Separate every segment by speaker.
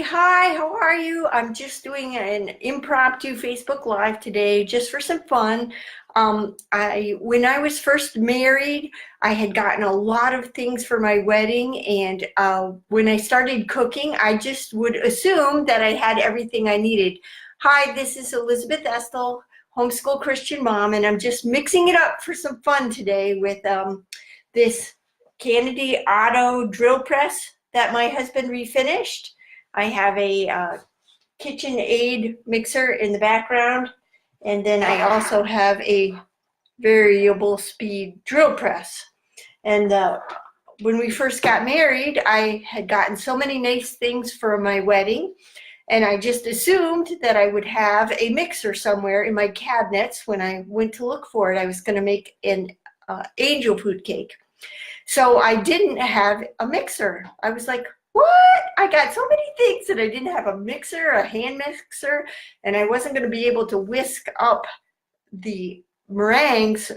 Speaker 1: Hi, how are you? I'm just doing an impromptu Facebook Live today just for some fun. When I was first married, I had gotten a lot of things for my wedding, and when I started cooking, I just would assume that I had everything I needed. Hi, this is Elizabeth Estel, Homeschool Christian Mom, and I'm just mixing it up for some fun today with this Cannedy Otto drill press that my husband refinished. I have a KitchenAid mixer in the background, and then I also have a variable speed drill press. And when we first got married, I had gotten so many nice things for my wedding, and I just assumed that I would have a mixer somewhere in my cabinets. When I went to look for it, I was going to make an angel food cake. So I didn't have a mixer. I was like, what? I got so many things and I didn't have a mixer, a hand mixer, and I wasn't going to be able to whisk up the meringues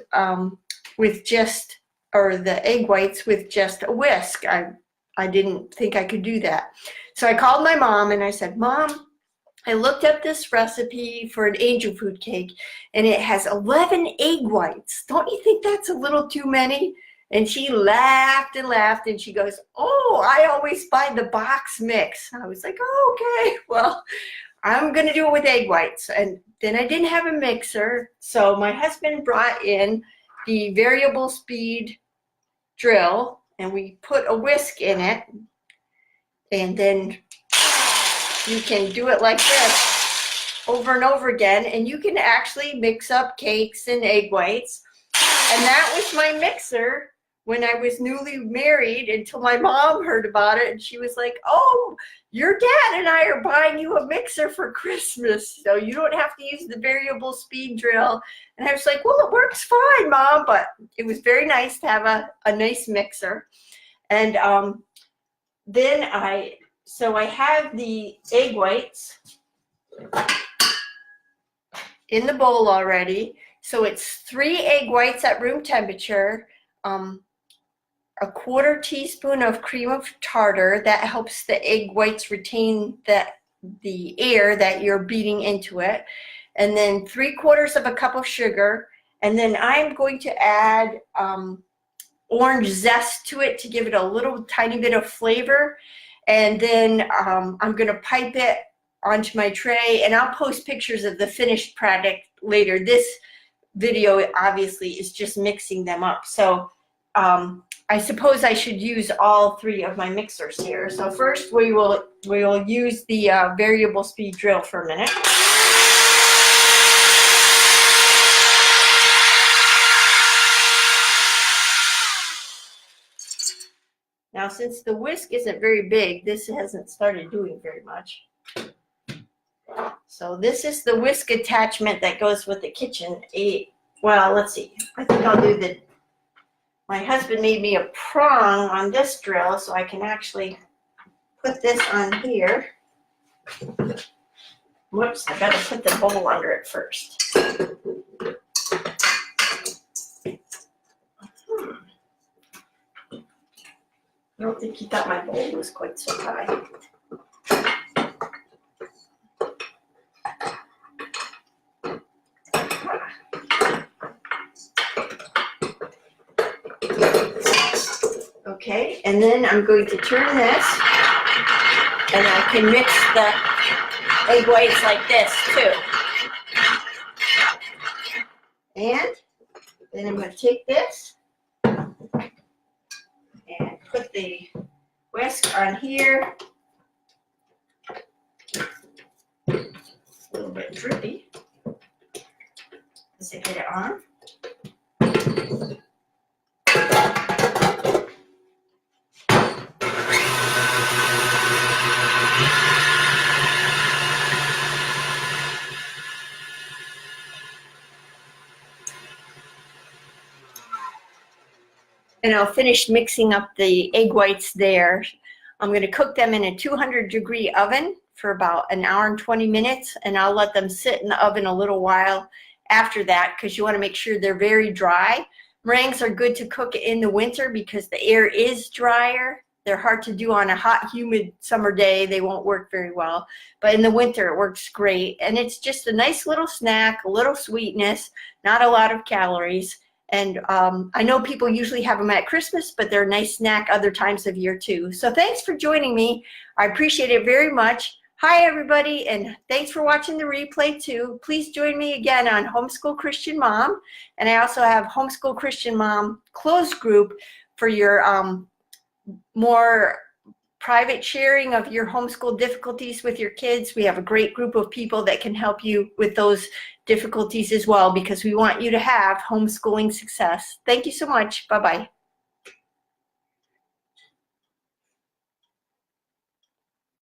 Speaker 1: with just, or the egg whites with just a whisk. I didn't think I could do that. So I called my mom and I said, Mom, I looked up this recipe for an angel food cake and it has 11 egg whites. Don't you think that's a little too many? And she laughed and laughed, and she goes, oh, I always buy the box mix. I was like, oh, okay, well, I'm going to do it with egg whites. And then I didn't have a mixer, so my husband brought in the variable speed drill, and we put a whisk in it, and then you can do it like this over and over again, and you can actually mix up cakes and egg whites. And that was my mixer when I was newly married, until my mom heard about it, and she was like, oh, your dad and I are buying you a mixer for Christmas, so you don't have to use the variable speed drill. And I was like, well, it works fine, Mom, but it was very nice to have a nice mixer. And then I have the egg whites in the bowl already. So it's 3 egg whites at room temperature, a 1/4 teaspoon of cream of tartar. That helps the egg whites retain the air that you're beating into it. And then 3/4 of a cup of sugar. And then I'm going to add orange zest to it to give it a little tiny bit of flavor. And then I'm going to pipe it onto my tray, and I'll post pictures of the finished product later. This video obviously is just mixing them up. So I suppose I should use all 3 of my mixers here. So first we will use the variable speed drill for a minute. Now, since the whisk isn't very big, this hasn't started doing very much. So this is the whisk attachment that goes with the KitchenAid. Well, let's see. I think I'll do my husband made me a prong on this drill, so I can actually put this on here. Whoops, I gotta put the bowl under it first. I don't think he thought my bowl was quite so high. Okay, and then I'm going to turn this, and I can mix the egg whites like this too. And then I'm going to take this and put the whisk on here. A little bit drippy as I get it on. And I'll finish mixing up the egg whites there. I'm going to cook them in a 200-degree oven for about 1 hour and 20 minutes, and I'll let them sit in the oven a little while after that, because you want to make sure they're very dry. Meringues are good to cook in the winter because the air is drier They're hard to do on a hot, humid summer day. They won't work very well. But in the winter, it works great. And it's just a nice little snack, a little sweetness, not a lot of calories. And I know people usually have them at Christmas, but they're a nice snack other times of year too. So thanks for joining me. I appreciate it very much. Hi, everybody, and thanks for watching the replay too. Please join me again on Homeschool Christian Mom. And I also have Homeschool Christian Mom closed group for your more private sharing of your homeschool difficulties with your kids. We have a great group of people that can help you with those difficulties as well, because we want you to have homeschooling success. Thank you so much. Bye-bye.